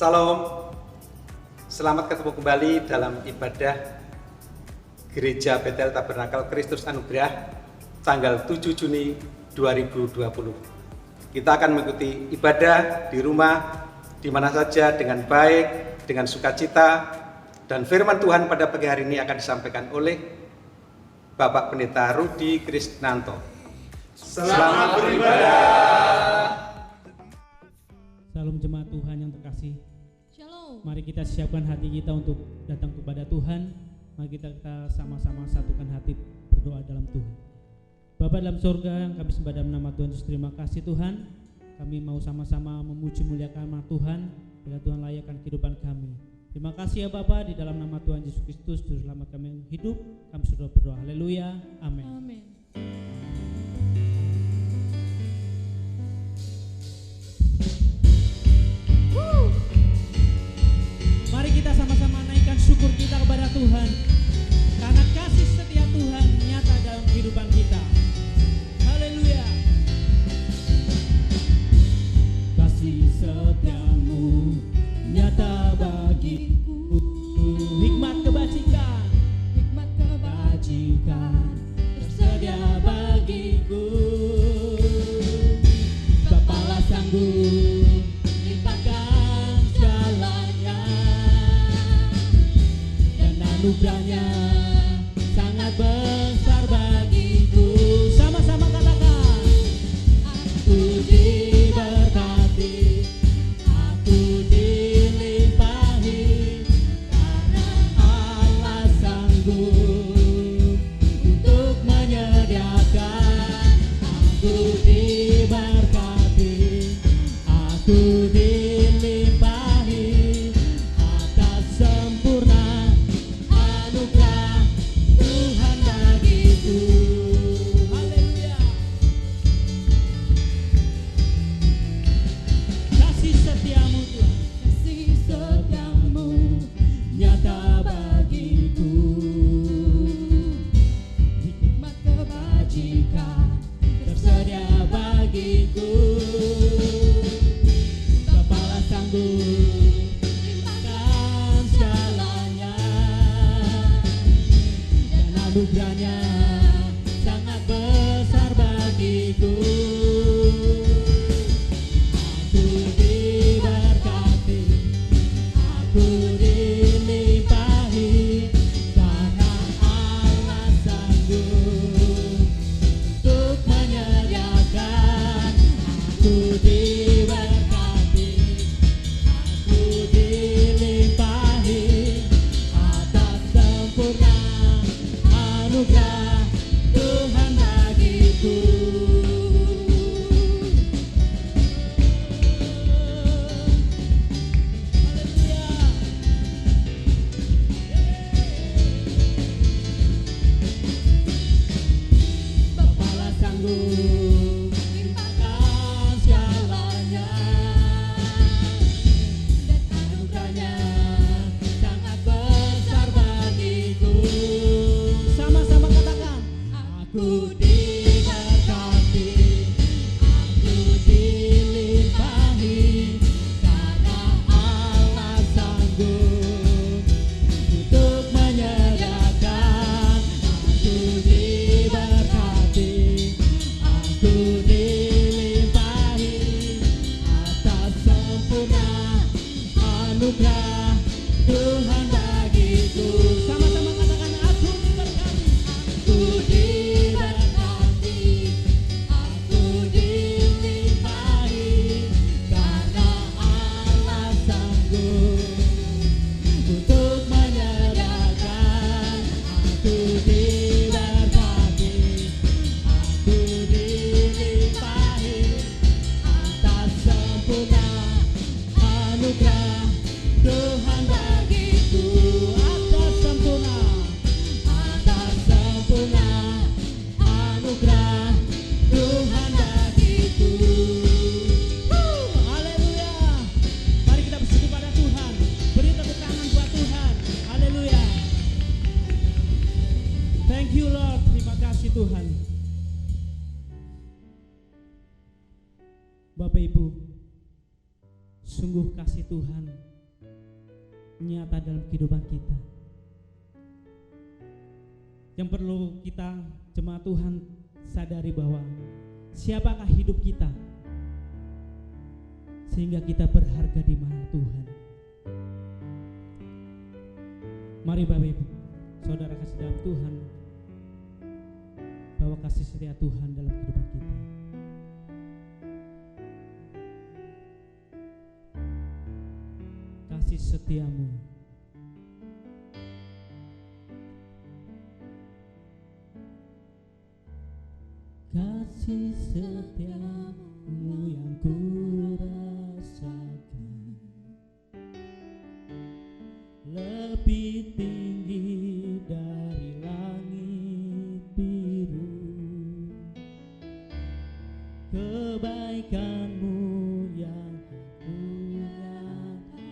Salam, selamat ketemu kembali dalam ibadah Gereja Betel Tabernakel Kristus Anugerah tanggal 7 Juni 2020. Kita akan mengikuti ibadah di rumah, di mana saja dengan baik, dengan sukacita, dan firman Tuhan pada pagi hari ini akan disampaikan oleh Bapak Pendeta Rudi Krisnanto. Selamat beribadah. Salam jemaat Tuhan yang terkasih. Shalom. Mari kita siapkan hati kita untuk datang kepada Tuhan. Mari kita sama-sama satukan hati berdoa dalam Tuhan. Bapa dalam surga yang kami sembah dalam nama Tuhan Yesus, terima kasih Tuhan. Kami mau sama-sama memuji muliakan nama Tuhan, bila Tuhan layakkan kehidupan kami. Terima kasih ya Bapa, di dalam nama Tuhan Yesus Kristus, Juru Selamat kami hidup, kami sudah berdoa. Haleluya, amin. Amin. Mari kita sama-sama naikkan syukur kita kepada Tuhan, karena kasih setia Tuhan nyata dalam kehidupan kita. Haleluya. Kasih setiamu nyata bagiku, hikmat kebajikan tersedia bagiku. Bapalah sanggup limpahkan segalanya, dan anugerahnya sangat besar bagiku. Sama-sama katakan, aku diberkati, aku dilimpahi, karena Allah sanggup untuk menyediakan. Aku diberkati, aku dilimpahi atas sempurna anugerah Tuhan bagiku. Haleluya. Kasih setiamu Tuhan, Kasih setiamu nyata bagiku. hikmat kebajikan Tersedia bagiku. Bapalah sanggup limpahkan segalanya, dan anugerahnya sangat besar bagiku. Aku diberkati, aku dilimpahi, karena Allah sanggup untuk menyediakan. Aku diberkati, aku dilimpahi atas sempurna anugerah Tuhan bagiku. Haleluya. Bapalah sanggup limpahkan segalanya, dan anugerahnya sangat besar bagiku. Sama-sama katakan, aku diberkati, aku dilimpahi, karena Allah sanggup untuk menyediakan. Aku diberkati, aku dilimpahi atas sempurna anugerah Tuhan bagiku. Sama-sama katakan, aku diberkati, aku diberkati, aku dilimpahi, karena Allah sanggup untuk menyediakan. Aku diberkati, aku dilimpahi atas sempurna anugerah Tuhan bagiku. Atas sempurna anugerah Tuhan bagiku. Haleluya. Mari kita bersyukur pada Tuhan. Beri tepuk tangan buat Tuhan. Haleluya. Thank you Lord. Terima kasih Tuhan. Bapak Ibu, sungguh kasih Tuhan nyata dalam kehidupan kita. Yang perlu kita jemaat Tuhan sadari bahwa siapakah hidup kita sehingga kita berharga di mana Tuhan. Mari Bapak Ibu, Saudara kasih dalam Tuhan, bahwa kasih setia Tuhan dalam kehidupan kita. Kasih setiamu kasih setiamu yang ku rasakan lebih tinggi dari langit biru. Kebaikanmu yang aku nyatakan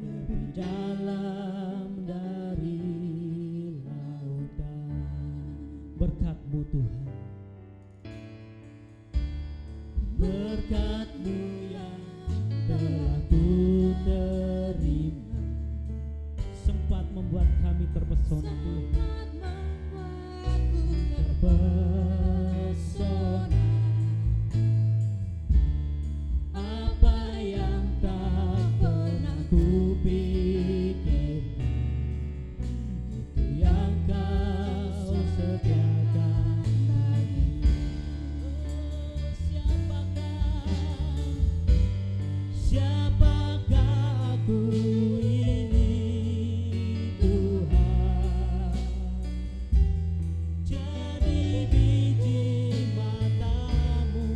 lebih dalam dari lautan. Berkat-Mu Tuhan, berkat-Mu yang telah ku terima, sempat membuat kami terpesona Tuhan. Terpesona apa yang tak pernah ku pikirkan, itu yang Kau sediakan bagi. Siapakah aku ini Tuhan, jadi biji mata-Mu.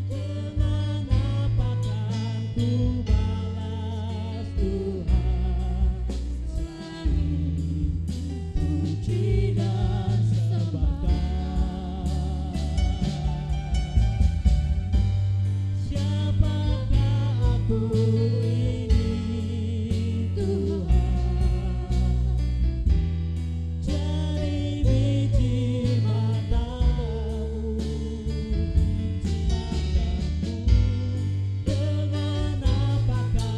Dengan apakah ku balas Tuhan selain puji dan sembahkan. Siapakah aku ini Tuhan, jadi biji mata-Mu, dengan apakah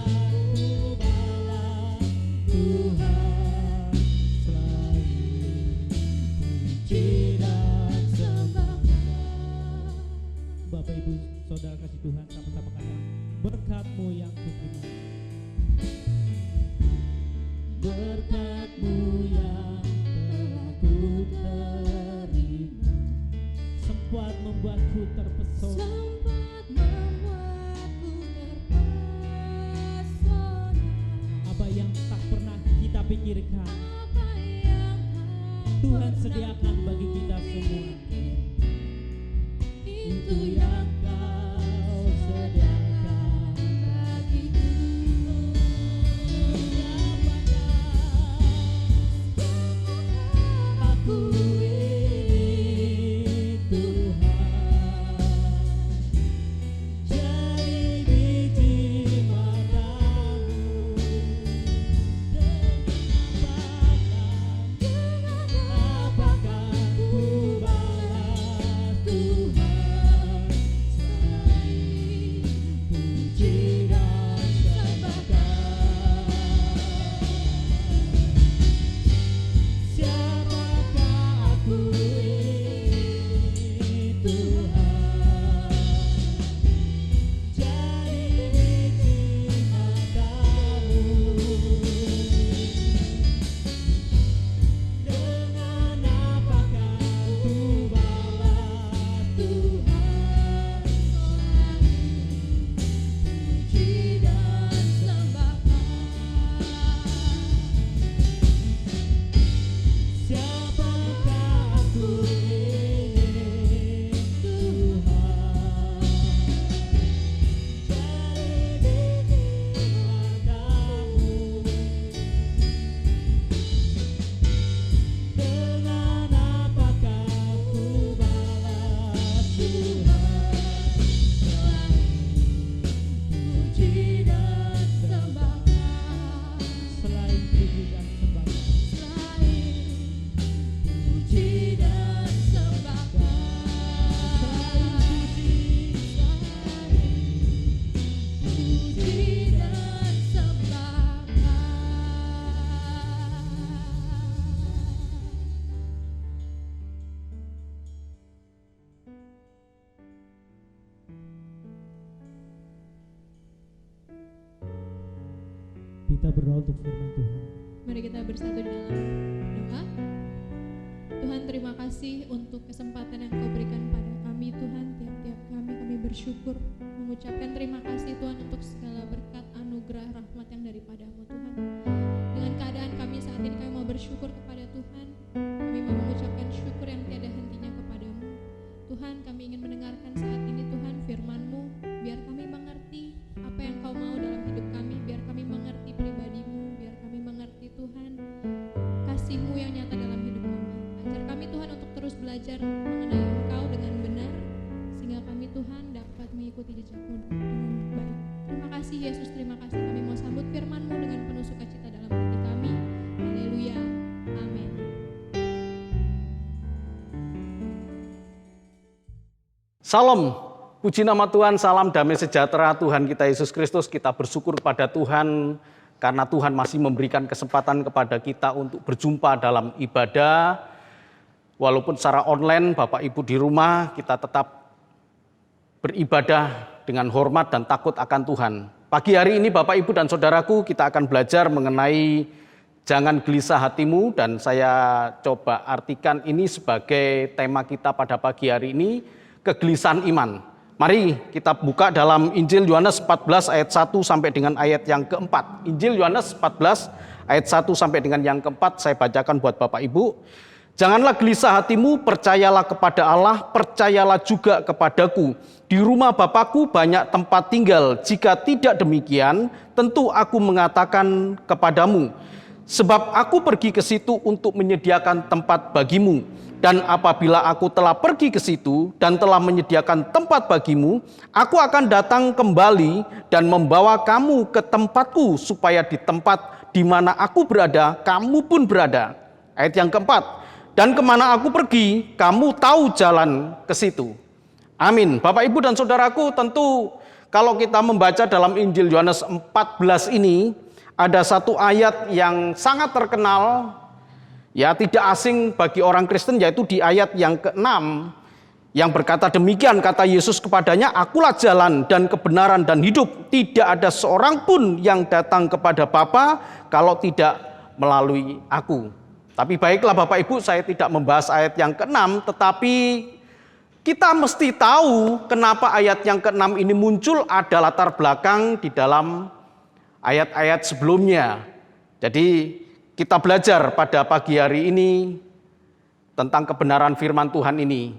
ku balas Tuhan selain puji dan sembahkan. Bapak Ibu Saudara kasih Tuhan, sama-sama kata berkat-Mu yang ku terima, berkat-Mu yang telah ku terima, sempat membuatku terpesona. Apa yang tak pernah kita pikirkan, Tuhan sediakan bagi kita semua. Itu yang Kau sediakan bagiku. Siapakah aku ini Tuhan, jadi biji mata-Mu. Apakah ku balas Tuhan Kita berdoa untuk firman Tuhan. Mari kita bersatu di dalam doa. Tuhan, terima kasih untuk kesempatan yang Kau berikan pada kami Tuhan. Tiap-tiap kami bersyukur, mengucapkan terima kasih Tuhan untuk segala berkat, anugerah, rahmat yang daripadamu Tuhan. Dengan keadaan kami saat ini, kami mau bersyukur kepada Tuhan. Kami mau mengucapkan syukur yang tiada hentinya kepadamu Tuhan. Kami ingin mendengarkan saat ini Tuhan firman-Mu, biar kami mengerti apa yang Kau mau dalam hidup kami, biar kami mengerti pribadi-Mu, biar kami mengerti Tuhan kasih-Mu yang nyata dalam hidup kami. Ajar kami Tuhan untuk terus belajar mengenai Engkau dengan benar, sehingga kami Tuhan dapat mengikuti jejak-Mu dengan baik. Terima kasih Yesus, terima kasih. Kami mau sambut firman-Mu dengan penuh sukacita dalam hati kami. Haleluya, amin. Salam, puji nama Tuhan, salam damai sejahtera Tuhan kita Yesus Kristus. Kita bersyukur kepada Tuhan karena Tuhan masih memberikan kesempatan kepada kita untuk berjumpa dalam ibadah. Walaupun secara online, Bapak Ibu di rumah, kita tetap beribadah dengan hormat dan takut akan Tuhan. Pagi hari ini Bapak Ibu dan Saudaraku, kita akan belajar mengenai jangan gelisah hatimu, dan saya coba artikan ini sebagai tema kita pada pagi hari ini, kegelisahan iman. Mari kita buka dalam Injil Yohanes 14 ayat 1 sampai dengan ayat yang keempat. Injil Yohanes 14 ayat 1 sampai dengan yang keempat, saya bacakan buat Bapak Ibu. Janganlah gelisah hatimu, percayalah kepada Allah, percayalah juga kepadaku. Di rumah Bapakku banyak tempat tinggal, jika tidak demikian, tentu aku mengatakan kepadamu. Sebab aku pergi ke situ untuk menyediakan tempat bagimu. Dan apabila aku telah pergi ke situ dan telah menyediakan tempat bagimu, aku akan datang kembali dan membawa kamu ke tempatku, supaya di tempat di mana aku berada, kamu pun berada. Ayat yang keempat, dan kemana aku pergi, kamu tahu jalan ke situ. Amin. Bapak, Ibu, dan Saudaraku, tentu kalau kita membaca dalam Injil Yohanes 14 ini, ada satu ayat yang sangat terkenal, ya tidak asing bagi orang Kristen, yaitu di ayat yang ke-6 yang berkata demikian, kata Yesus kepadanya, akulah jalan dan kebenaran dan hidup. Tidak ada seorang pun yang datang kepada Bapa kalau tidak melalui aku. Tapi baiklah Bapak Ibu, saya tidak membahas ayat yang ke-6, tetapi kita mesti tahu kenapa ayat yang ke-6 ini muncul, ada latar belakang di dalam ayat-ayat sebelumnya. Jadi kita belajar pada pagi hari ini tentang kebenaran firman Tuhan ini,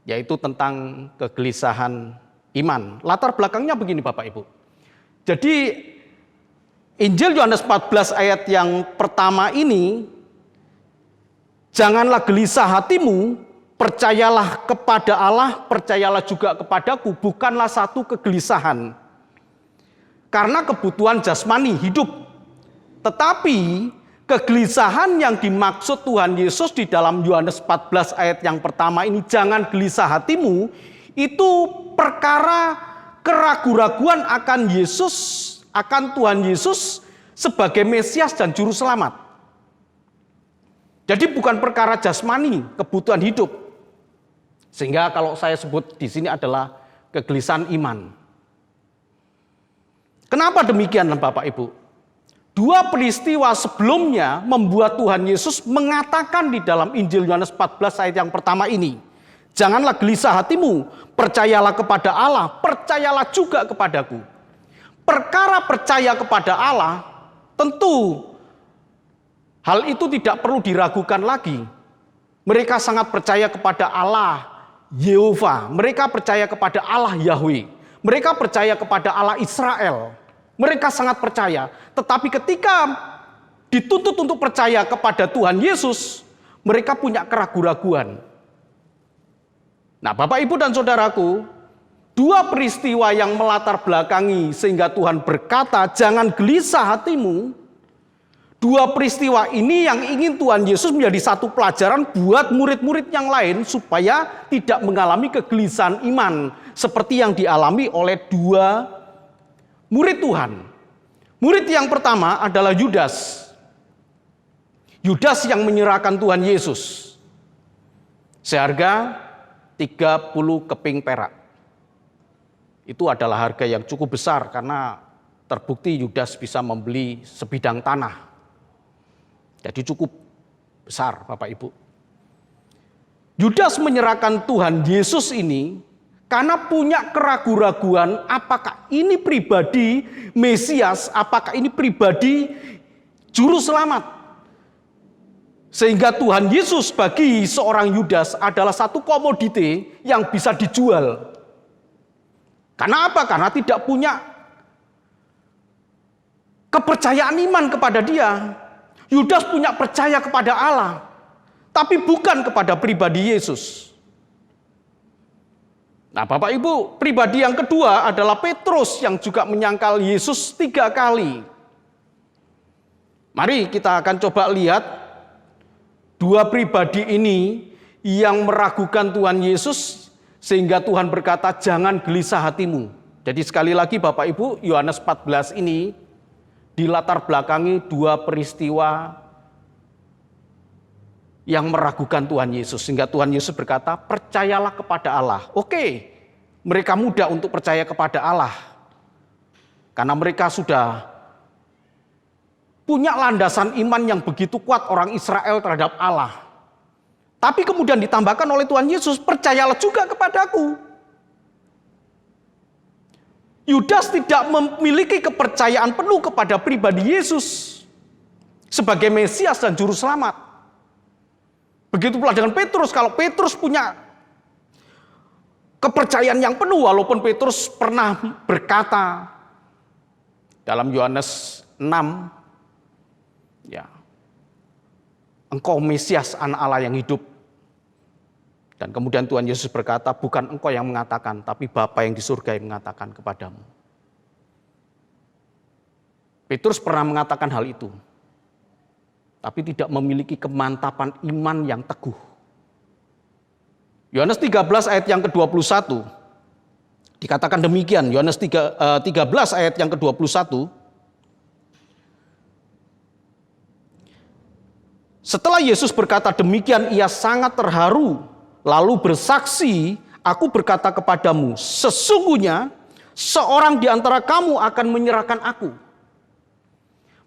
yaitu tentang kegelisahan iman. Latar belakangnya begini Bapak Ibu. Jadi Injil Yohanes 14 ayat yang pertama ini, janganlah gelisah hatimu, percayalah kepada Allah, percayalah juga kepadaku, bukanlah satu kegelisahan karena kebutuhan jasmani hidup. Tetapi kegelisahan yang dimaksud Tuhan Yesus di dalam Yohanes 14 ayat yang pertama ini, jangan gelisah hatimu, itu perkara keraguan-raguan akan Yesus, akan Tuhan Yesus sebagai Mesias dan Juru Selamat. Jadi bukan perkara jasmani, kebutuhan hidup. Sehingga kalau saya sebut di sini adalah kegelisahan iman. Kenapa demikian Bapak Ibu? Dua peristiwa sebelumnya membuat Tuhan Yesus mengatakan di dalam Injil Yohanes 14 ayat yang pertama ini, janganlah gelisah hatimu, percayalah kepada Allah, percayalah juga kepadaku. Perkara percaya kepada Allah, tentu hal itu tidak perlu diragukan lagi. Mereka sangat percaya kepada Allah Yehova, mereka percaya kepada Allah Yahweh, mereka percaya kepada Allah Israel. Mereka sangat percaya. Tetapi ketika dituntut untuk percaya kepada Tuhan Yesus, mereka punya keraguan-raguan. Nah Bapak Ibu dan Saudaraku, dua peristiwa yang melatar belakangi sehingga Tuhan berkata jangan gelisah hatimu. Dua peristiwa ini yang ingin Tuhan Yesus menjadi satu pelajaran buat murid-murid yang lain supaya tidak mengalami kegelisahan iman seperti yang dialami oleh dua murid Tuhan. Murid yang pertama adalah Yudas. Yudas yang menyerahkan Tuhan Yesus seharga 30 keping perak. Itu adalah harga yang cukup besar karena terbukti Yudas bisa membeli sebidang tanah. Jadi cukup besar Bapak Ibu. Yudas menyerahkan Tuhan Yesus ini karena punya keraguan-raguan apakah ini pribadi Mesias, apakah ini pribadi juru selamat. Sehingga Tuhan Yesus bagi seorang Yudas adalah satu komoditi yang bisa dijual. Karena apa? Karena tidak punya kepercayaan iman kepada dia. Yudas punya percaya kepada Allah, tapi bukan kepada pribadi Yesus. Nah Bapak Ibu, pribadi yang kedua adalah Petrus yang juga menyangkal Yesus 3 kali. Mari kita akan coba lihat dua pribadi ini yang meragukan Tuhan Yesus sehingga Tuhan berkata jangan gelisah hatimu. Jadi sekali lagi Bapak Ibu, Yohanes 14 ini dilatar belakangi dua peristiwa yang meragukan Tuhan Yesus. Sehingga Tuhan Yesus berkata percayalah kepada Allah. Oke, mereka mudah untuk percaya kepada Allah. Karena mereka sudah punya landasan iman yang begitu kuat orang Israel terhadap Allah. Tapi kemudian ditambahkan oleh Tuhan Yesus, percayalah juga kepadaku. Yudas tidak memiliki kepercayaan penuh kepada pribadi Yesus sebagai Mesias dan Juru Selamat. Begitu pula dengan Petrus, kalau Petrus punya kepercayaan yang penuh, walaupun Petrus pernah berkata dalam Yohanes 6, ya, engkau Mesias anak Allah yang hidup. Dan kemudian Tuhan Yesus berkata, bukan engkau yang mengatakan, tapi Bapa yang di surga yang mengatakan kepadamu. Petrus pernah mengatakan hal itu, tapi tidak memiliki kemantapan iman yang teguh. Yohanes 13 ayat yang ke-21, dikatakan demikian, Yohanes 13 ayat yang ke-21, setelah Yesus berkata demikian, ia sangat terharu, lalu bersaksi, aku berkata kepadamu, sesungguhnya seorang di antara kamu akan menyerahkan aku.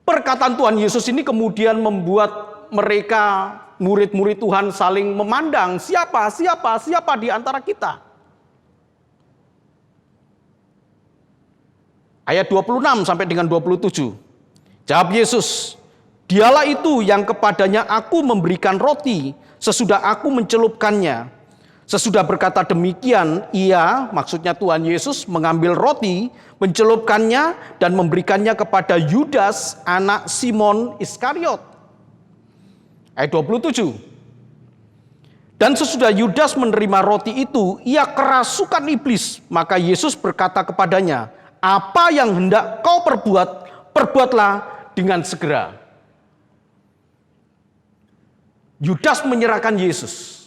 Perkataan Tuhan Yesus ini kemudian membuat mereka, murid-murid Tuhan saling memandang, siapa di antara kita. Ayat 26 sampai dengan 27. Jawab Yesus, dialah itu yang kepadanya aku memberikan roti sesudah aku mencelupkannya. Sesudah berkata demikian, ia, maksudnya Tuhan Yesus, mengambil roti, mencelupkannya dan memberikannya kepada Yudas, anak Simon Iskariot. Ayat 27. Dan sesudah Yudas menerima roti itu, ia kerasukan iblis. Maka Yesus berkata kepadanya, apa yang hendak kau perbuat, perbuatlah dengan segera. Yudas menyerahkan Yesus.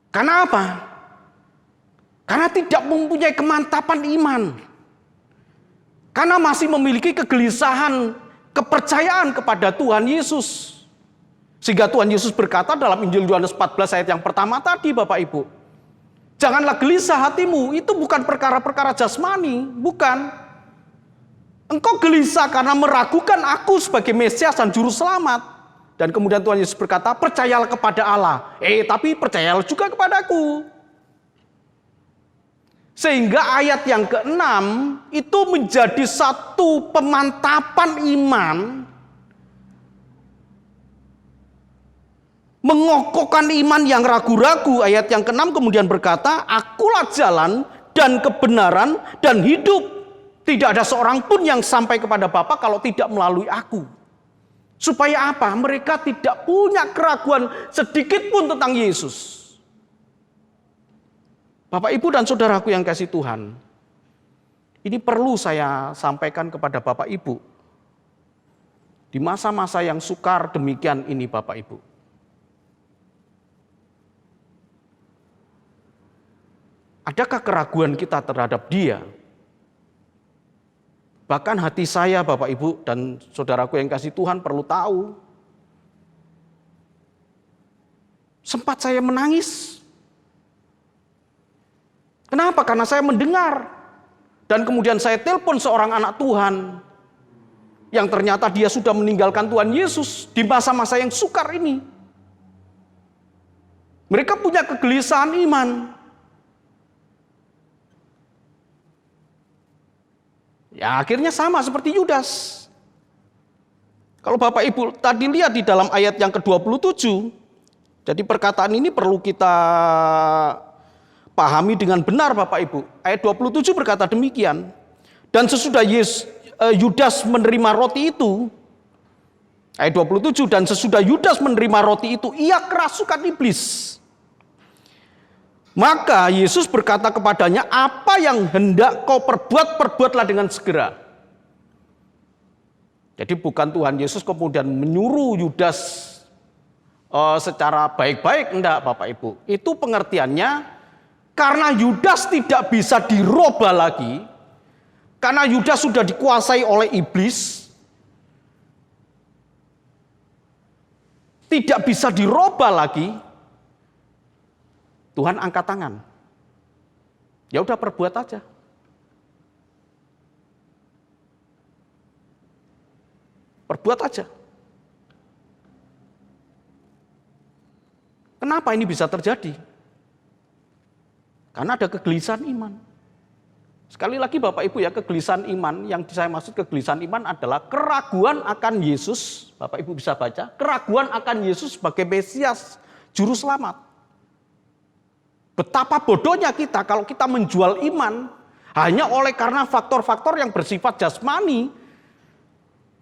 Karena apa? Karena tidak mempunyai kemantapan iman. Karena masih memiliki kegelisahan, kepercayaan kepada Tuhan Yesus. Sehingga Tuhan Yesus berkata dalam Injil Yohanes 14 ayat yang pertama tadi Bapak Ibu. Janganlah gelisah hatimu, itu bukan perkara-perkara jasmani, bukan. Engkau gelisah karena meragukan aku sebagai Mesias dan Juru Selamat. Dan kemudian Tuhan Yesus berkata, percayalah kepada Allah. Tapi percayalah juga kepadaku. Sehingga ayat yang ke-6 itu menjadi satu pemantapan iman. Mengokohkan iman yang ragu-ragu. Ayat yang ke-6 kemudian berkata, akulah jalan dan kebenaran dan hidup. Tidak ada seorang pun yang sampai kepada Bapa kalau tidak melalui aku. Supaya apa? Mereka tidak punya keraguan sedikit pun tentang Yesus. Bapak, Ibu, dan saudaraku yang kasih Tuhan, ini perlu saya sampaikan kepada Bapak Ibu. Di masa-masa yang sukar demikian ini Bapak Ibu. Adakah keraguan kita terhadap Dia? Bahkan hati saya, Bapak Ibu dan saudaraku yang kasih Tuhan perlu tahu. Sempat saya menangis. Kenapa? Karena saya mendengar Dan kemudian saya telepon seorang anak Tuhan yang ternyata dia sudah meninggalkan Tuhan Yesus di masa-masa yang sukar ini. Mereka punya kegelisahan iman. Ya akhirnya sama seperti Yudas. Kalau Bapak Ibu tadi lihat di dalam ayat yang ke-27, jadi perkataan ini perlu kita pahami dengan benar Bapak Ibu. Ayat 27 berkata demikian. Dan sesudah Yudas menerima roti itu, ayat 27, dan sesudah Yudas menerima roti itu, ia kerasukan iblis. Maka Yesus berkata kepadanya, apa yang hendak kau perbuat, perbuatlah dengan segera. Jadi bukan Tuhan Yesus kemudian menyuruh Yudas secara baik-baik, enggak Bapak Ibu. Itu pengertiannya, karena Yudas tidak bisa dirubah lagi, karena Yudas sudah dikuasai oleh iblis, tidak bisa dirubah lagi, Tuhan angkat tangan. Ya udah perbuat aja. Perbuat aja. Kenapa ini bisa terjadi? Karena ada kegelisahan iman. Sekali lagi Bapak Ibu ya, kegelisahan iman, yang saya maksud kegelisahan iman adalah keraguan akan Yesus. Bapak Ibu bisa baca, keraguan akan Yesus sebagai Mesias, Juru Selamat. Betapa bodohnya kita kalau kita menjual iman hanya oleh karena faktor-faktor yang bersifat jasmani,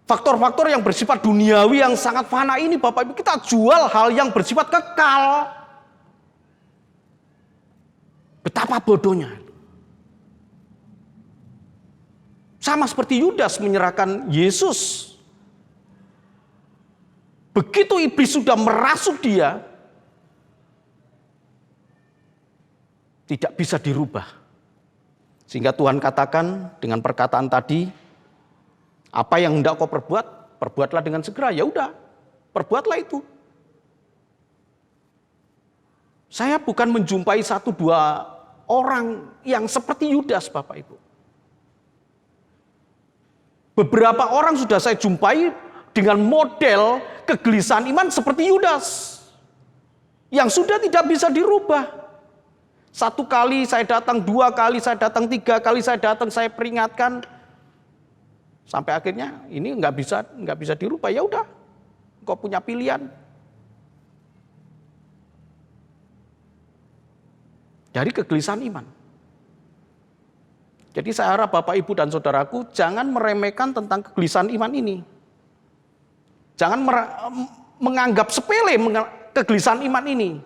faktor-faktor yang bersifat duniawi yang sangat fana ini Bapak Ibu, kita jual hal yang bersifat kekal. Betapa bodohnya. Sama seperti Yudas menyerahkan Yesus. Begitu iblis sudah merasuk dia, tidak bisa dirubah. Sehingga Tuhan katakan dengan perkataan tadi, apa yang hendak kau perbuat, perbuatlah dengan segera. Ya udah, perbuatlah itu. Saya bukan menjumpai 1-2 orang yang seperti Yudas, Bapak Ibu. Beberapa orang sudah saya jumpai dengan model kegelisahan iman seperti Yudas, yang sudah tidak bisa dirubah. 1 kali saya datang, 2 kali saya datang, 3 kali saya datang, saya peringatkan, sampai akhirnya ini nggak bisa dirubah. Ya udah, kau punya pilihan. Dari kegelisahan iman. Jadi saya harap Bapak Ibu dan Saudaraku jangan meremehkan tentang kegelisahan iman ini. Jangan menganggap sepele kegelisahan iman ini.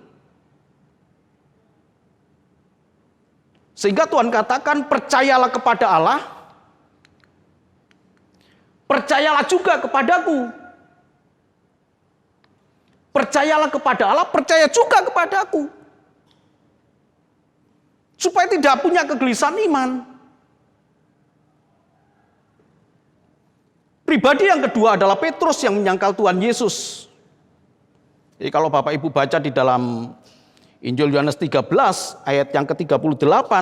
Sehingga Tuhan katakan, percayalah kepada Allah, percayalah juga kepadaku. Percayalah kepada Allah, percaya juga kepadaku. Supaya tidak punya kegelisahan iman. Pribadi yang kedua adalah Petrus yang menyangkal Tuhan Yesus. Jadi kalau Bapak Ibu baca di dalam Injil Yohanes 13 ayat yang ke-38,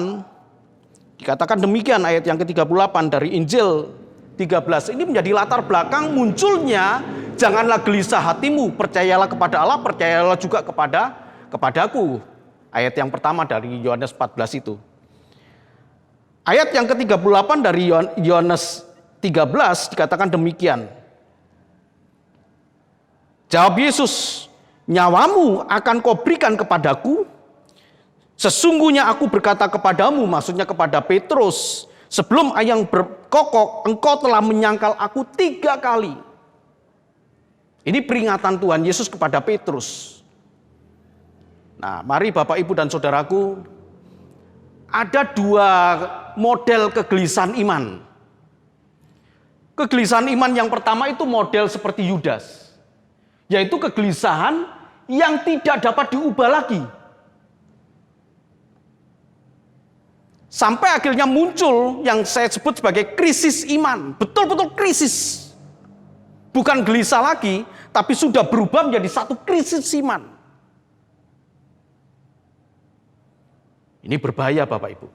dikatakan demikian ayat yang ke-38 dari Injil 13. Ini menjadi latar belakang munculnya, janganlah gelisah hatimu, percayalah kepada Allah, percayalah juga kepadaku. Ayat yang pertama dari Yohanes 14 itu. Ayat yang ke-38 dari Yohanes 13 dikatakan demikian. Jawab Yesus, nyawamu akan kau berikan kepadaku. Sesungguhnya aku berkata kepadamu, maksudnya kepada Petrus, sebelum ayam berkokok, engkau telah menyangkal aku 3 kali. Ini peringatan Tuhan Yesus kepada Petrus. Nah, mari Bapak Ibu dan Saudaraku, ada 2 model kegelisahan iman. Kegelisahan iman yang pertama itu model seperti Yudas, yaitu kegelisahan yang tidak dapat diubah lagi. Sampai akhirnya muncul yang saya sebut sebagai krisis iman. Betul-betul krisis. Bukan gelisah lagi, tapi sudah berubah menjadi satu krisis iman. Ini berbahaya Bapak Ibu.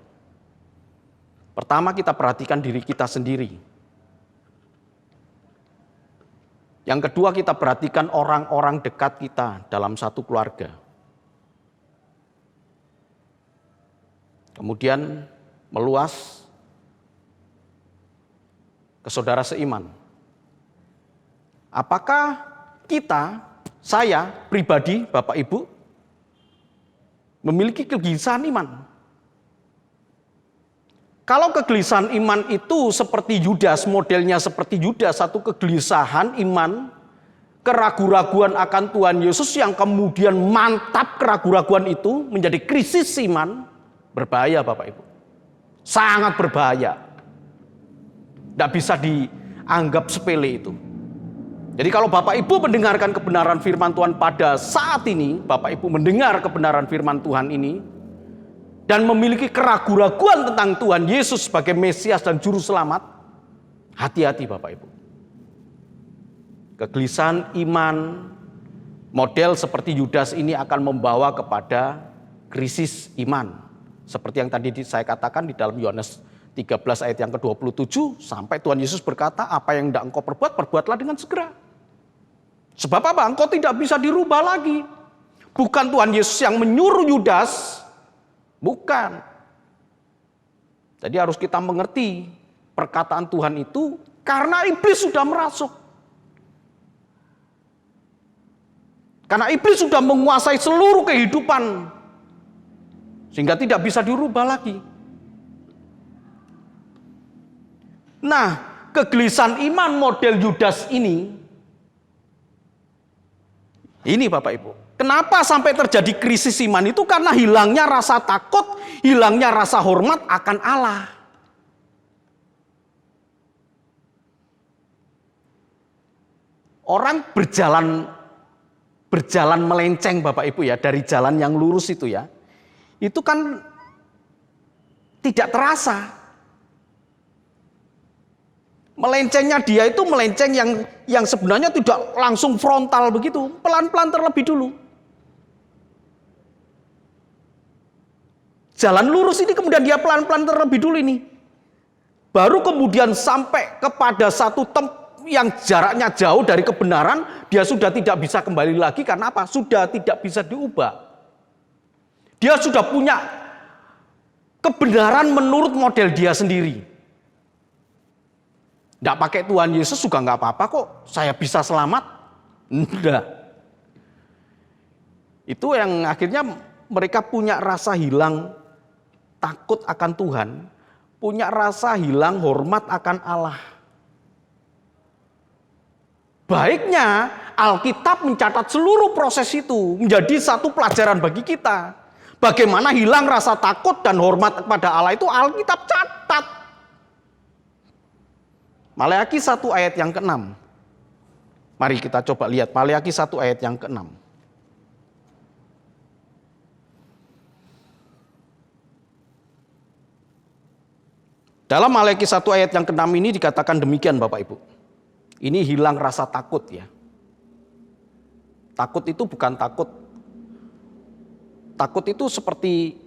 Pertama, kita perhatikan diri kita sendiri. Yang kedua, kita perhatikan orang-orang dekat kita dalam satu keluarga. Kemudian meluas ke saudara seiman. Apakah kita, saya pribadi, Bapak Ibu, memiliki kegelisahan iman? Kalau kegelisahan iman itu seperti Yudas, modelnya seperti Yudas, satu kegelisahan iman, keraguan-raguan akan Tuhan Yesus yang kemudian mantap keraguan-raguan itu menjadi krisis iman, berbahaya Bapak Ibu. Sangat berbahaya. Tidak bisa dianggap sepele itu. Jadi kalau Bapak Ibu mendengarkan kebenaran firman Tuhan pada saat ini, Bapak Ibu mendengar kebenaran firman Tuhan ini, dan memiliki keraguan-raguan tentang Tuhan Yesus sebagai Mesias dan Juru Selamat, hati-hati Bapak Ibu. Kegelisahan iman model seperti Yudas ini akan membawa kepada krisis iman. Seperti yang tadi saya katakan di dalam Yohanes 13 ayat yang ke-27, sampai Tuhan Yesus berkata, apa yang tidak engkau perbuat, perbuatlah dengan segera. Sebab apa? Engkau tidak bisa dirubah lagi. Bukan Tuhan Yesus yang menyuruh Yudas, bukan. Jadi harus kita mengerti perkataan Tuhan itu karena iblis sudah merasuk. Karena iblis sudah menguasai seluruh kehidupan. Sehingga tidak bisa dirubah lagi. Nah, kegelisahan iman model Yudas ini Bapak Ibu. Kenapa sampai terjadi krisis iman itu? Karena hilangnya rasa takut, hilangnya rasa hormat akan Allah. Orang berjalan melenceng Bapak Ibu ya, dari jalan yang lurus itu ya. Itu kan tidak terasa. Melencengnya dia itu melenceng yang sebenarnya tidak langsung frontal begitu, pelan-pelan terlebih dulu. Jalan lurus ini kemudian dia pelan-pelan terlebih dulu ini. Baru kemudian sampai kepada satu tempat yang jaraknya jauh dari kebenaran, dia sudah tidak bisa kembali lagi karena apa? Sudah tidak bisa diubah. Dia sudah punya kebenaran menurut model dia sendiri. Tidak pakai Tuhan Yesus juga nggak apa-apa kok, saya bisa selamat. Enggak. Itu yang akhirnya mereka punya rasa hilang takut akan Tuhan, punya rasa hilang hormat akan Allah. Baiknya Alkitab mencatat seluruh proses itu menjadi satu pelajaran bagi kita. Bagaimana hilang rasa takut dan hormat kepada Allah itu Alkitab catat. Maleakhi 1 ayat yang ke-6. Mari kita coba lihat Maleakhi 1 ayat yang ke-6. Dalam Maleakhi 1 ayat yang ke-6 ini dikatakan demikian Bapak Ibu. Ini hilang rasa takut ya. Takut itu bukan takut. Takut itu seperti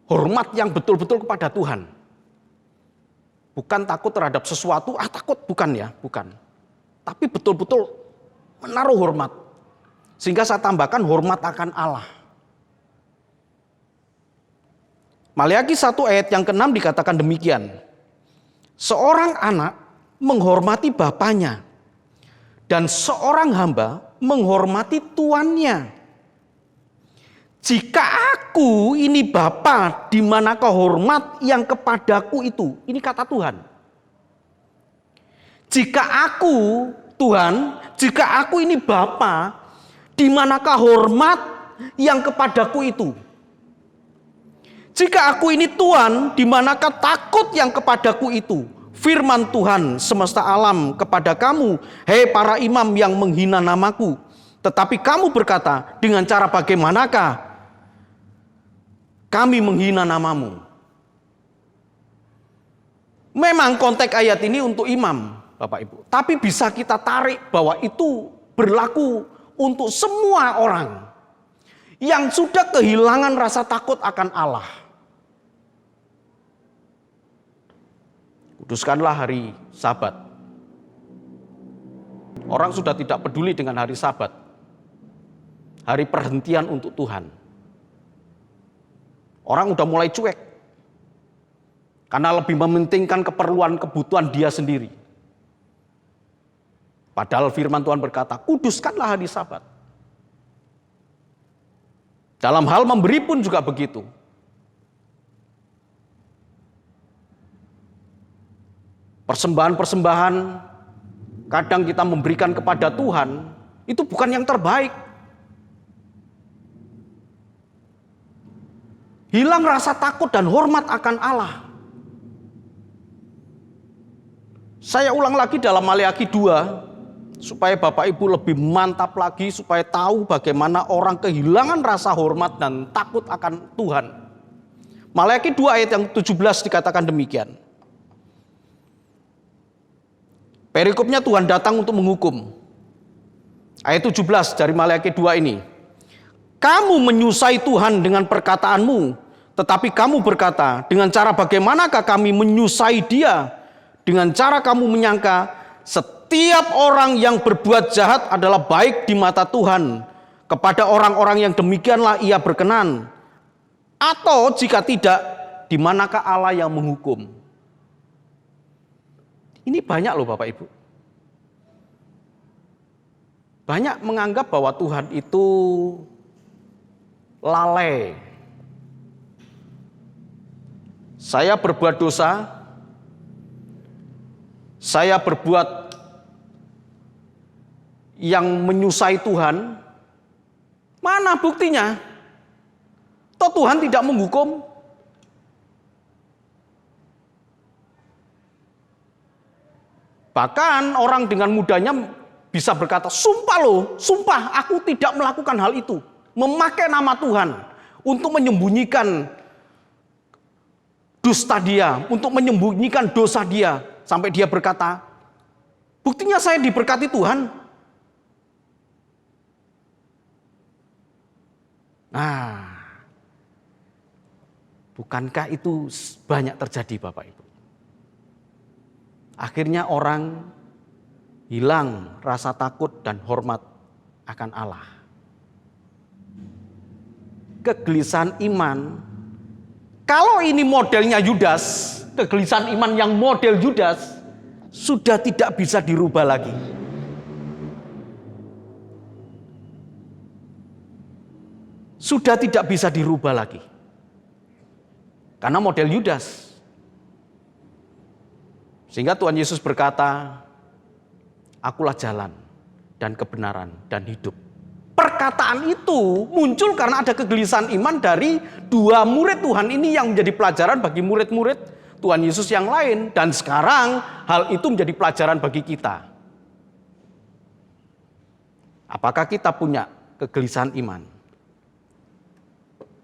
hormat yang betul-betul kepada Tuhan. Bukan takut terhadap sesuatu, takut, bukan ya, bukan. Tapi betul-betul menaruh hormat. Sehingga saya tambahkan hormat akan Allah. Maleakhi 1 ayat yang ke-6 dikatakan demikian. Seorang anak menghormati bapaknya dan seorang hamba menghormati tuannya. Jika aku ini Bapa, di manakah hormat yang kepadaku itu? Ini kata Tuhan. Jika aku, Tuhan, jika aku ini Bapa, di manakah hormat yang kepadaku itu? Jika aku ini Tuhan, di manakah takut yang kepadaku itu? Firman Tuhan semesta alam kepada kamu, hei para imam yang menghina namaku. Tetapi kamu berkata, dengan cara bagaimanakah kami menghina namamu? Memang konteks ayat ini untuk imam, Bapak Ibu. Tapi bisa kita tarik bahwa itu berlaku untuk semua orang yang sudah kehilangan rasa takut akan Allah. Kuduskanlah hari Sabat. Orang sudah tidak peduli dengan hari Sabat. Hari perhentian untuk Tuhan. Orang udah mulai cuek. Karena lebih mementingkan keperluan kebutuhan dia sendiri. Padahal firman Tuhan berkata, kuduskanlah hari Sabat. Dalam hal memberi pun juga begitu. Persembahan-persembahan kadang kita memberikan kepada Tuhan, itu bukan yang terbaik. Hilang rasa takut dan hormat akan Allah. Saya ulang lagi dalam Maleakhi 2, supaya Bapak Ibu lebih mantap lagi, supaya tahu bagaimana orang kehilangan rasa hormat dan takut akan Tuhan. Maleakhi 2 ayat yang 17 dikatakan demikian. Perikopnya Tuhan datang untuk menghukum. Ayat 17 dari Maleakhi 2 ini. Kamu menyusai Tuhan dengan perkataanmu, tetapi kamu berkata, dengan cara bagaimanakah kami menyusai Dia? Dengan cara kamu menyangka setiap orang yang berbuat jahat adalah baik di mata Tuhan. Kepada orang-orang yang demikianlah Ia berkenan. Atau jika tidak, di manakah Allah yang menghukum? Ini banyak loh Bapak Ibu. Banyak menganggap bahwa Tuhan itu lalai. Saya berbuat dosa, saya berbuat yang menyusai Tuhan, mana buktinya? Toh Tuhan tidak menghukum. Bahkan orang dengan mudahnya bisa berkata, sumpah loh, sumpah aku tidak melakukan hal itu. Memakai nama Tuhan untuk menyembunyikan dusta dia, untuk menyembunyikan dosa dia. Sampai dia berkata, buktinya saya diberkati Tuhan. Nah, bukankah itu banyak terjadi Bapak Ibu? Akhirnya orang hilang rasa takut dan hormat akan Allah. Kegelisahan iman, kalau ini modelnya Yudas, kegelisahan iman yang model Yudas, sudah tidak bisa dirubah lagi. Sudah tidak bisa dirubah lagi. Karena model Yudas. Sehingga Tuhan Yesus berkata, akulah jalan dan kebenaran dan hidup. Perkataan itu muncul karena ada kegelisahan iman dari dua murid Tuhan ini yang menjadi pelajaran bagi murid-murid Tuhan Yesus yang lain. Dan sekarang hal itu menjadi pelajaran bagi kita. Apakah kita punya kegelisahan iman?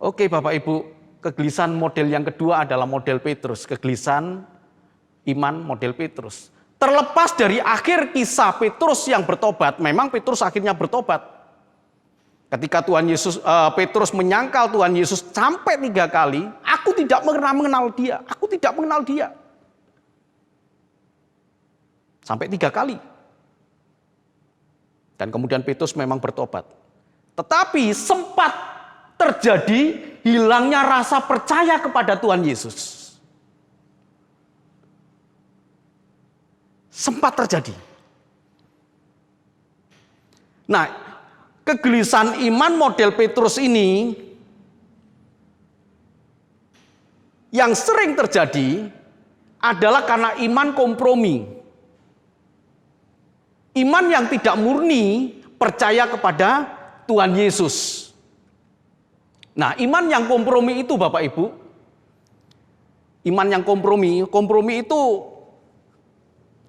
Oke Bapak Ibu, kegelisahan model yang kedua adalah model Petrus. Kegelisahan iman model Petrus. Terlepas dari akhir kisah Petrus yang bertobat, memang Petrus akhirnya bertobat. Ketika Petrus menyangkal Tuhan Yesus sampai 3 kali, aku tidak pernah mengenal dia, aku tidak mengenal dia. Sampai 3 kali. Dan kemudian Petrus memang bertobat. Tetapi sempat terjadi hilangnya rasa percaya kepada Tuhan Yesus. Sempat terjadi. Nah, kegelisahan iman model Petrus ini yang sering terjadi adalah karena iman kompromi. Iman yang tidak murni percaya kepada Tuhan Yesus. Nah, iman yang kompromi itu Bapak Ibu, iman yang kompromi itu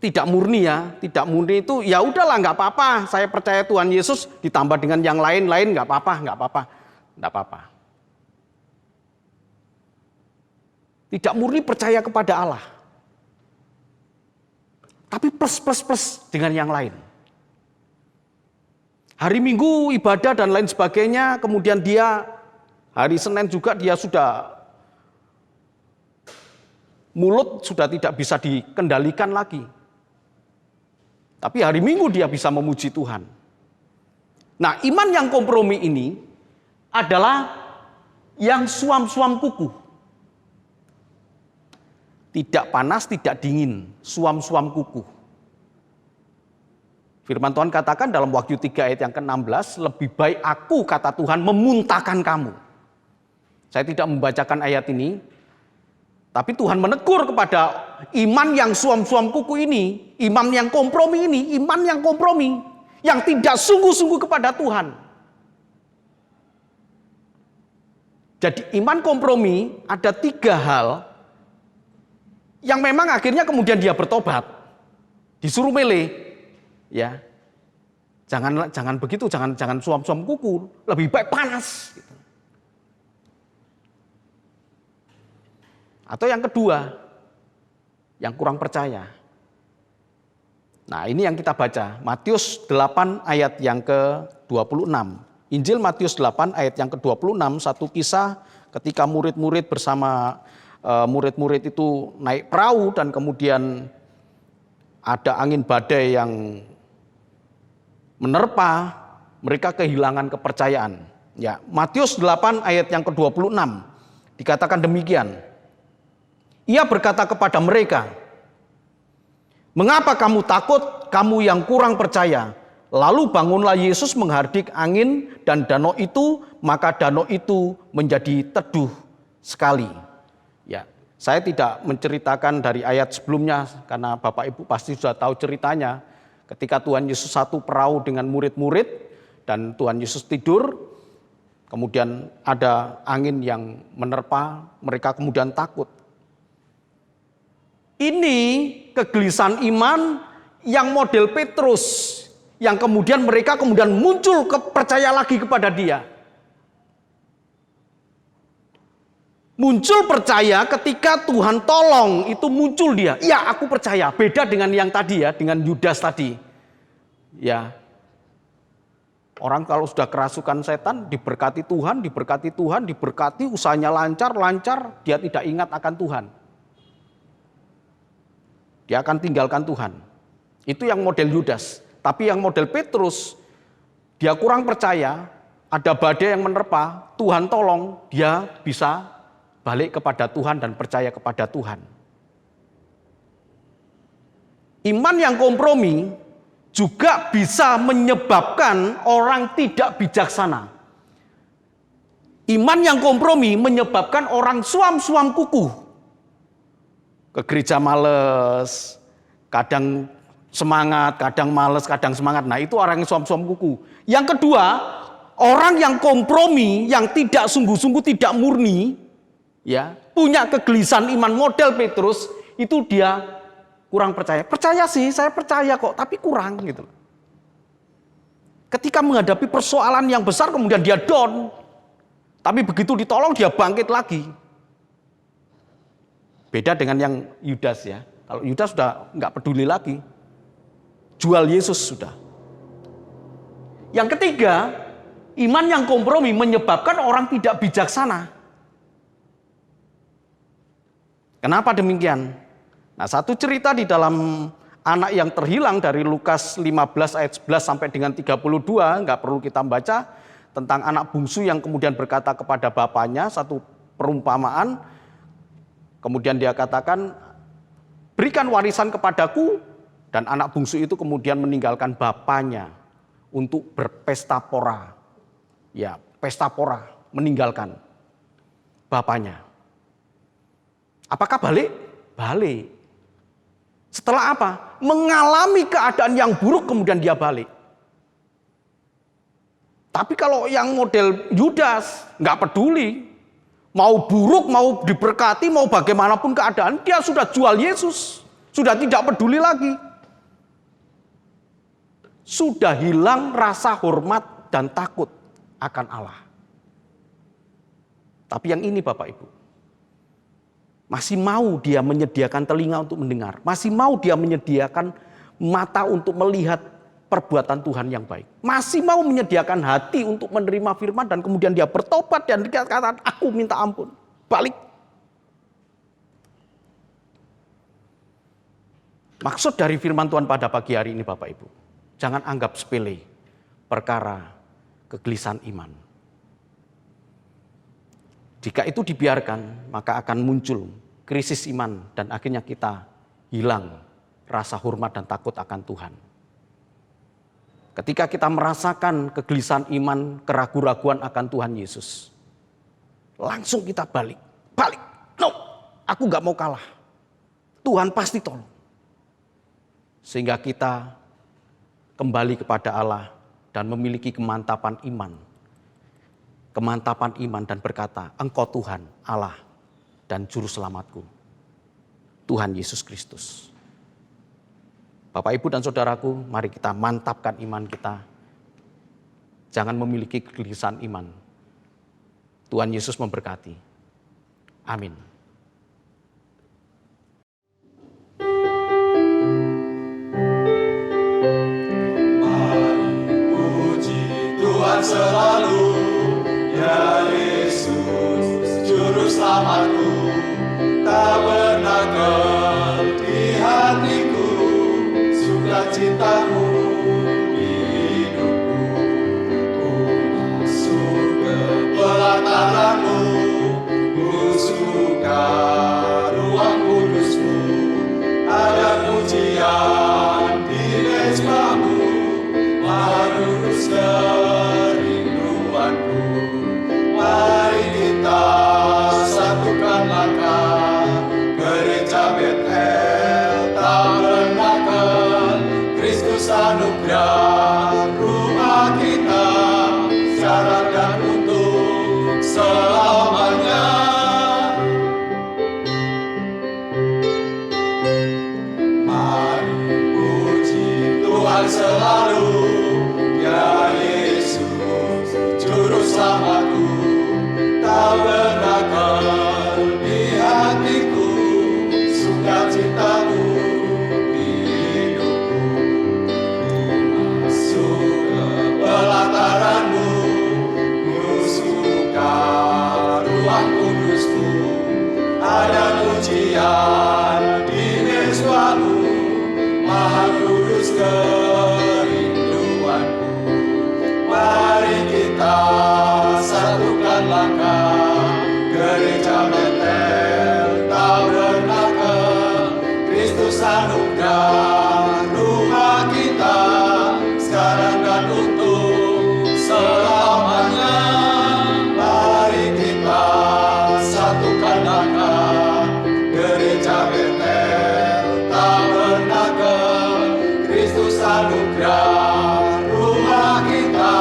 tidak murni ya, tidak murni itu ya udahlah nggak apa-apa, saya percaya Tuhan Yesus ditambah dengan yang lain-lain nggak apa-apa. Tidak murni percaya kepada Allah, tapi plus dengan yang lain. Hari Minggu ibadah dan lain sebagainya, kemudian dia hari Senin juga dia sudah mulut sudah tidak bisa dikendalikan lagi. Tapi hari Minggu dia bisa memuji Tuhan. Nah, iman yang kompromi ini adalah yang suam-suam kuku. Tidak panas, tidak dingin, suam-suam kuku. Firman Tuhan katakan dalam Wahyu 3 ayat yang ke-16, lebih baik aku, kata Tuhan, memuntahkan kamu. Saya tidak membacakan ayat ini, tapi Tuhan menegur kepada iman yang suam-suam kuku ini, iman yang kompromi ini, iman yang kompromi, yang tidak sungguh-sungguh kepada Tuhan. Jadi iman kompromi ada 3 hal yang memang akhirnya kemudian dia bertobat, disuruh milih. Ya, jangan begitu, jangan suam-suam kuku, lebih baik panas. Gitu. Atau yang kedua, yang kurang percaya. Nah, ini yang kita baca, Matius 8 ayat yang ke-26. Injil Matius 8 ayat yang ke-26, satu kisah ketika murid-murid bersama murid-murid itu naik perahu dan kemudian ada angin badai yang menerpa, mereka kehilangan kepercayaan. Ya, Matius 8 ayat yang ke-26 dikatakan demikian. Ia berkata kepada mereka, "Mengapa kamu takut, kamu yang kurang percaya?" Lalu bangunlah Yesus menghardik angin dan danau itu, maka danau itu menjadi teduh sekali. Ya, saya tidak menceritakan dari ayat sebelumnya karena Bapak Ibu pasti sudah tahu ceritanya. Ketika Tuhan Yesus satu perahu dengan murid-murid dan Tuhan Yesus tidur, kemudian ada angin yang menerpa, mereka kemudian takut. Ini kegelisahan iman yang model Petrus, yang kemudian mereka muncul percaya lagi kepada dia. Muncul percaya ketika Tuhan tolong, itu muncul dia. Ya, aku percaya. Beda dengan yang tadi ya, dengan Yudas tadi. Ya. Orang kalau sudah kerasukan setan, diberkati Tuhan, diberkati, usahanya lancar, dia tidak ingat akan Tuhan. Dia akan tinggalkan Tuhan. Itu yang model Yudas. Tapi yang model Petrus, dia kurang percaya, ada badai yang menerpa, Tuhan tolong, dia bisa balik kepada Tuhan dan percaya kepada Tuhan. Iman yang kompromi juga bisa menyebabkan orang tidak bijaksana. Iman yang kompromi menyebabkan orang suam-suam kuku. Ke gereja males, kadang semangat, kadang males, kadang semangat. Nah, itu orang yang suam-suam kuku. Yang kedua, orang yang kompromi, yang tidak sungguh-sungguh, tidak murni, ya, punya kegelisahan iman model Petrus, itu dia kurang percaya. Percaya sih, saya percaya kok, tapi kurang gitu. Ketika menghadapi persoalan yang besar kemudian dia down. Tapi begitu ditolong dia bangkit lagi. Beda dengan yang Yudas ya. Kalau Yudas sudah nggak peduli lagi. Jual Yesus sudah. Yang ketiga, iman yang kompromi menyebabkan orang tidak bijaksana. Kenapa demikian? Nah, satu cerita di dalam anak yang terhilang dari Lukas 15 ayat 11 sampai dengan 32, nggak perlu kita baca, tentang anak bungsu yang kemudian berkata kepada bapaknya, satu perumpamaan, kemudian dia katakan, berikan warisan kepadaku, dan anak bungsu itu kemudian meninggalkan bapaknya untuk berpesta pora. Ya, pesta pora, meninggalkan bapaknya. Apakah balik? Balik. Setelah apa? Mengalami keadaan yang buruk kemudian dia balik. Tapi kalau yang model Yudas nggak peduli, mau buruk, mau diberkati, mau bagaimanapun keadaan, dia sudah jual Yesus, sudah tidak peduli lagi. Sudah hilang rasa hormat dan takut akan Allah. Tapi yang ini Bapak Ibu, masih mau dia menyediakan telinga untuk mendengar. Masih mau dia menyediakan mata untuk melihat perbuatan Tuhan yang baik. Masih mau menyediakan hati untuk menerima firman dan kemudian dia bertobat dan dikatakan, aku minta ampun. Balik. Maksud dari firman Tuhan pada pagi hari ini Bapak Ibu, jangan anggap sepele perkara kegelisahan iman. Jika itu dibiarkan, maka akan muncul krisis iman dan akhirnya kita hilang rasa hormat dan takut akan Tuhan. Ketika kita merasakan kegelisahan iman, keraguan-raguan akan Tuhan Yesus, langsung kita balik. No, aku gak mau kalah. Tuhan pasti tolong. Sehingga kita kembali kepada Allah dan memiliki kemantapan iman. Kemantapan iman dan berkata, Engkau Tuhan, Allah dan Juru Selamatku, Tuhan Yesus Kristus. Bapak, Ibu, dan Saudaraku, mari kita mantapkan iman kita. Jangan memiliki kegelisahan iman. Tuhan Yesus memberkati. Amin. Selalu, ya Yesus, Juru Selamatku, tak pernah kau di hatiku, sukacitamu di hidupku. Ku masuk ke pelataranmu, ku suka ruang kudusmu, ada pujian di mezbamu, harus mari kita satukan langkah, gereja Betel Tabernakel, Kristus anugerah rumah kita, sekarang dan untuk selamanya. Mari puji Tuhan selalu, ya Yesus, Juru Selamatku, tak pernah kau di hatiku, sukacitamu di hidupku. Ku masuk ke pelataranmu, ku suka ruang kudusmu, ada pujian di mezbamu, Maha Kudus kerinduanku. Mari kita satukan langkah, gereja Betel Tabernakel, Kristus anugerah rumah kita, sekarang dan untuk selamanya. Mari kita satukan langkah, gereja Betel Tabernakel, Kristus anugerah rumah kita,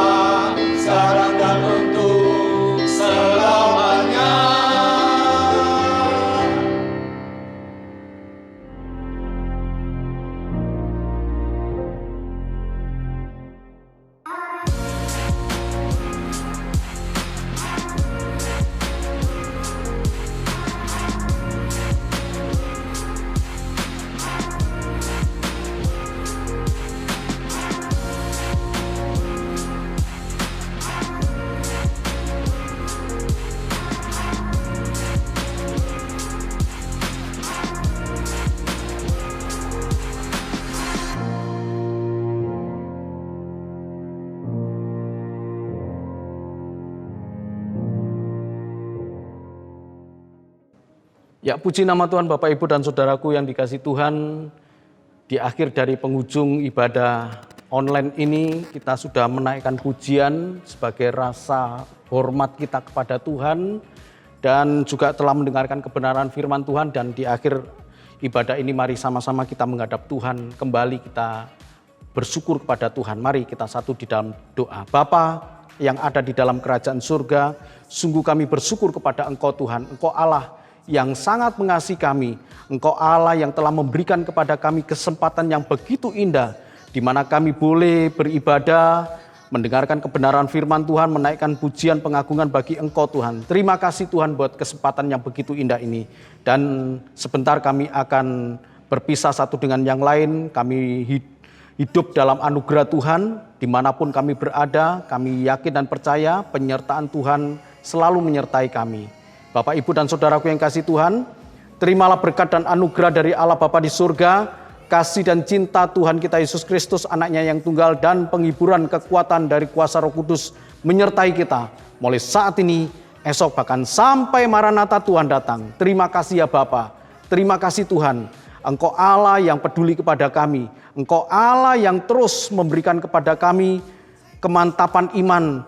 sekarang dan untuk selamanya. Ya, puji nama Tuhan Bapak, Ibu, dan Saudaraku yang dikasihi Tuhan. Di akhir dari penghujung ibadah online ini, kita sudah menaikkan pujian sebagai rasa hormat kita kepada Tuhan. Dan juga telah mendengarkan kebenaran firman Tuhan. Dan di akhir ibadah ini mari sama-sama kita menghadap Tuhan. Kembali kita bersyukur kepada Tuhan. Mari kita satu di dalam doa. Bapa yang ada di dalam kerajaan surga, sungguh kami bersyukur kepada Engkau Tuhan. Engkau Allah yang sangat mengasihi kami. Engkau Allah yang telah memberikan kepada kami kesempatan yang begitu indah, di mana kami boleh beribadah, mendengarkan kebenaran firman Tuhan, menaikkan pujian pengagungan bagi Engkau Tuhan. Terima kasih Tuhan buat kesempatan yang begitu indah ini. Dan sebentar kami akan berpisah satu dengan yang lain. Kami hidup dalam anugerah Tuhan, dimanapun kami berada. Kami yakin dan percaya penyertaan Tuhan selalu menyertai kami. Bapak, Ibu, dan Saudaraku yang kasih Tuhan, terimalah berkat dan anugerah dari Allah Bapa di surga, kasih dan cinta Tuhan kita Yesus Kristus, anaknya yang tunggal, dan penghiburan kekuatan dari kuasa Roh Kudus menyertai kita mulai saat ini, esok, bahkan sampai Maranatha Tuhan datang. Terima kasih ya Bapa, terima kasih Tuhan. Engkau Allah yang peduli kepada kami, Engkau Allah yang terus memberikan kepada kami kemantapan iman,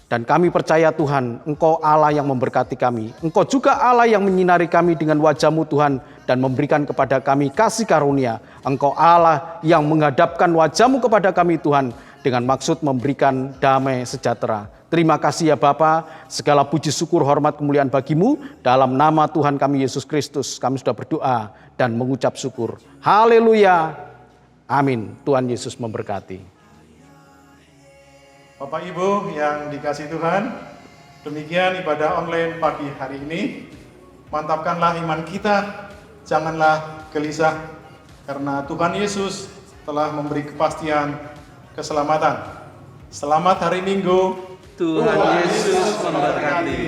dan kami percaya Tuhan, Engkau Allah yang memberkati kami. Engkau juga Allah yang menyinari kami dengan wajah-Mu Tuhan, dan memberikan kepada kami kasih karunia. Engkau Allah yang menghadapkan wajah-Mu kepada kami Tuhan, dengan maksud memberikan damai sejahtera. Terima kasih ya Bapa, segala puji syukur hormat kemuliaan bagi-Mu, dalam nama Tuhan kami Yesus Kristus kami sudah berdoa dan mengucap syukur. Haleluya, amin. Tuhan Yesus memberkati. Bapak Ibu yang dikasihi Tuhan, demikian ibadah online pagi hari ini. Mantapkanlah iman kita, janganlah gelisah, karena Tuhan Yesus telah memberi kepastian keselamatan. Selamat hari Minggu. Tuhan Yesus memberkati.